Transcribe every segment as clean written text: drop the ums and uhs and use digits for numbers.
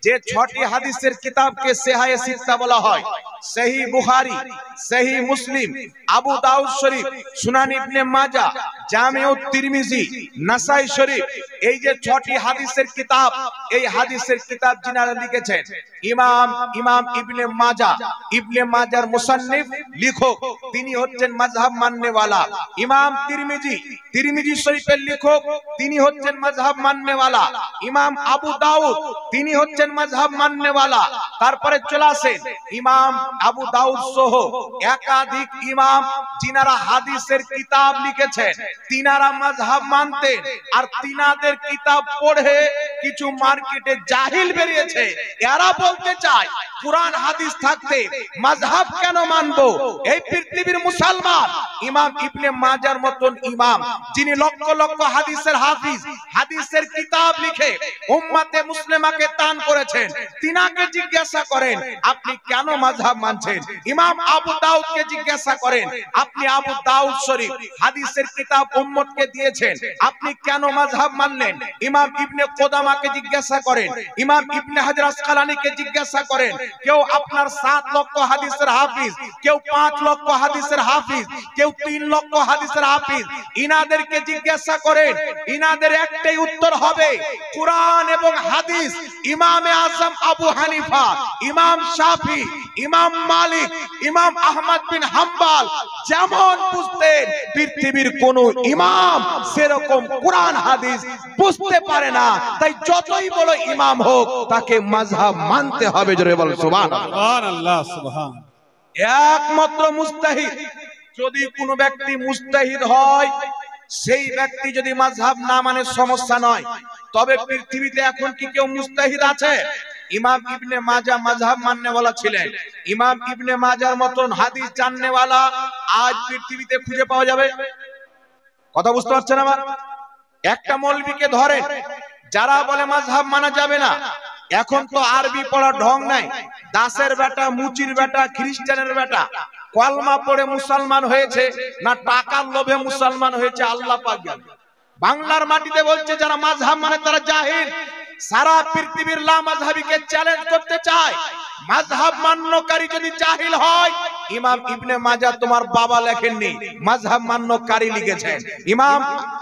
যে 6টি হাদিসের কিতাবকে সেহায়ে সিত্তা বলা হয়, সহিহ বুখারী, সহিহ মুসলিম, আবু দাউদ শরীফ, সুনান ইবনে মাজাহ, জামিউত তিরমিজি, নাসাই শরীফ, এই যে 6টি হাদিসের কিতাব, এই হাদিসের কিতাব যিনারা লিখেছেন ইমাম ইবনে মাজাহ, ইবনে মাজাহর মুসান্নিফ লেখক, তিনি হচ্ছেন মাযহাব মাননেওয়ালা। ইমাম তিরমিজি, তিরমিজি শরীফের লেখক, তিনি হচ্ছেন মাযহাব মাননেওয়ালা। ইমাম আবু দাউদ, তিনি হচ্ছেন মাযহাব মাননেওয়ালা। তারপরে চলে আসেন ইমাম আবু দাউদ সহ একাধিক ইমাম যিনারা হাদিসের কিতাব লিখেছেন, তিনারা মাযহাব মানতেন। আর তিনাদের কিতাব পড়ে কিছু মার্কেটে জাহিল বেরিয়েছে, এরা বলতে চায় কুরআন হাদিস থাকতে মাযহাব কেন মানবো? এই পৃথিবীর মুসলমান ইমাম ইবনে মাজাহর মতন ইমাম, যিনি লক্ষ লক্ষ হাদিসের হাফিজ, হাদিসের কিতাব লিখে উম্মতে মুসলিমাকে দান করেছেন, তিনাকে জিজ্ঞাসা করেন আপনি কেন মাযহাব মানছেন? ইমাম আবু দাউদকে জিজ্ঞাসা করেন আপনি আবু দাউদ শরীফ হাদিসের কিতাব উম্মতকে দিয়েছেন, আপনি কেন মাযহাব মানলেন? ইমাম ইবনে কুদামাকে জিজ্ঞাসা করেন, ইমাম ইবনে হাজার আসকালানিকে জিজ্ঞাসা করেন, কেউ আপনার 7 লক্ষ হাদিসের হাফিজ, কেউ 5 লক্ষ হাদিসের হাফিজ, কেউ 3 লক্ষ হাদিসের হাফিজ, ইনাদেরকে জিজ্ঞাসা করেন, ইনাদের একটাই উত্তর হবে কুরআন এবং হাদিস। ইমামে আযম আবু হানিফা, ইমাম শাফি, ইমাম মালিক, ইমাম আহমদ বিন হাম্বল যেমন বুঝতেন, পৃথিবীর কোন ইমাম সেরকম কুরআন হাদিস বুঝতে পারে না। তাই যতই বড় ইমাম হোক তাকে মাযহাব মানতে হবে। জোরে বল সুবহানাল্লাহ। সুবহান। একমাত্র মুস্তাহিদ, যদি কোনো ব্যক্তি মুস্তাহিদ হয়, সেই ব্যক্তি যদি মাযহাব না মানে সমস্যা নয়। তবে পৃথিবীতে এখন কি কেউ মুস্তাহিদ আছে? ইমাম ইবনে মাজাহ মাযহাব মাননেওয়ালা ছিলেন, ইমাম ইবনে মাজাহর মতন হাদিস জাননেওয়ালা আজ পৃথিবীতে খুঁজে পাওয়া যাবে? কথা বুঝতে পারছেন আমার? একটা মৌলবীকে ধরেন, যারা বলে মাযহাব মানা যাবে না, এখন তো আরবি পড়ার ঢং নাই, দাসের বেটা, মুচির বেটা, খ্রিস্টানের বেটা কলমা পড়ে মুসলমান হয়েছে না টাকার লোভে মুসলমান হয়েছে আল্লাহ পাক জানে। বাংলার মাটিতে বলছে যারা মাযহাব মানে তারা জাহিল। সারা পৃথিবীর লামাযহাবিকে চ্যালেঞ্জ করতে চায়, মাযহাব মান্যকারী যদি জাহিল হয়, ইমাম ইবনে মাজাহ তোমার বাবা লেখেননি, মাযহাব মান্যকারী লিখেছেন। ইমাম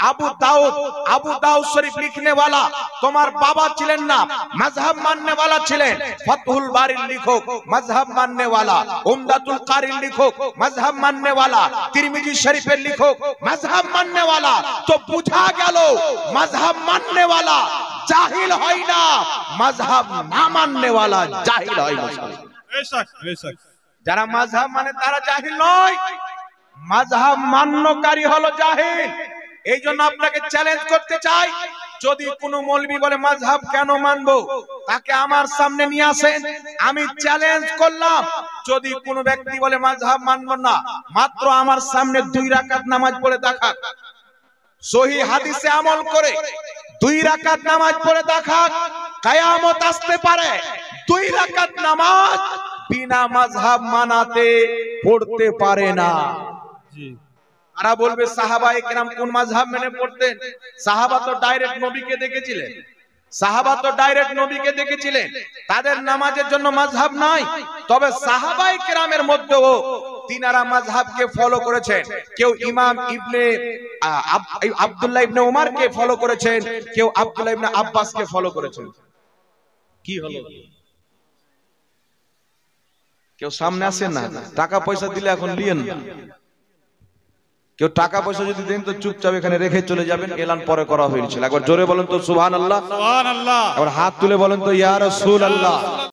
আবু দাউদ শরীফ লিখনেওয়ালা তোমার বাবা ছিলেন না, মাযহাব মাননেওয়ালা ছিলেন। ফাতহুল বারির লেখক মাযহাব মাননেওয়ালা, উমদাতুল কারির লেখক মাযহাব মাননেওয়ালা, তিরমিজি শরীফের লেখক মাযহাব মাননেওয়ালা। তো বুঝা গেল মাযহাব মাননেওয়ালা জাহিল হয় না, মাযহাব না মাননেওয়ালা জাহিল হয়। যারা মাযহাব মানে তারা জাহিল নয়, মাযহাব মান্যকারী হলো জাহিল। এই জন্য আপনাকে চ্যালেঞ্জ করতে চাই, যদি কোনো মৌলবী বলে মাযহাব কেন মানবো, তাকে আমার সামনে নিয়ে আসেন, আমি চ্যালেঞ্জ করলাম। যদি কোনো ব্যক্তি বলে মাযহাব মানবো না, মাত্র আমার সামনে 2 রাকাত নামাজ পড়ে দেখাক, সহিহ হাদিসে আমল করে 2 রাকাত নামাজ পড়ে দেখাক, কিয়ামত আসতে পারে 2 রাকাত নামাজ বিনা মাযহাব মানাতে পড়তে পারে না। তারা বলবে সাহাবায়ে কেরাম কোন মাযহাব মেনে পড়তেন? সাহাবা তো ডাইরেক্ট নবীকে দেখেছিলেন, সাহাবা তো ডাইরেক্ট নবীকে দেখেছিলেন, তাদের নামাজের জন্য মাযহাব নাই। তবে সাহাবায়ে কেরামের মধ্যেও তিনারা মাযহাবকে ফলো করেছেন। কেউ ইমাম ইবনে আব্দুল্লাহ ইবনে উমরকে ফলো করেছেন, কেউ আব্দুল্লাহ ইবনে আব্বাসকে ফলো করেছেন। কি হলো? কেউ সামনে আসেন না, টাকা পয়সা দিলে এখন লিয়েন না। কেউ টাকা পয়সা যদি দেন তো চুপচাপ এখানে রেখে চলে যাবেন, এলান পরে করা হয়েছিল। একবার জোরে বলেন তো সুবহানাল্লাহ। সুবহানাল্লাহ। আবার হাত তুলে বলেন তো ইয়া রাসূলুল্লাহ।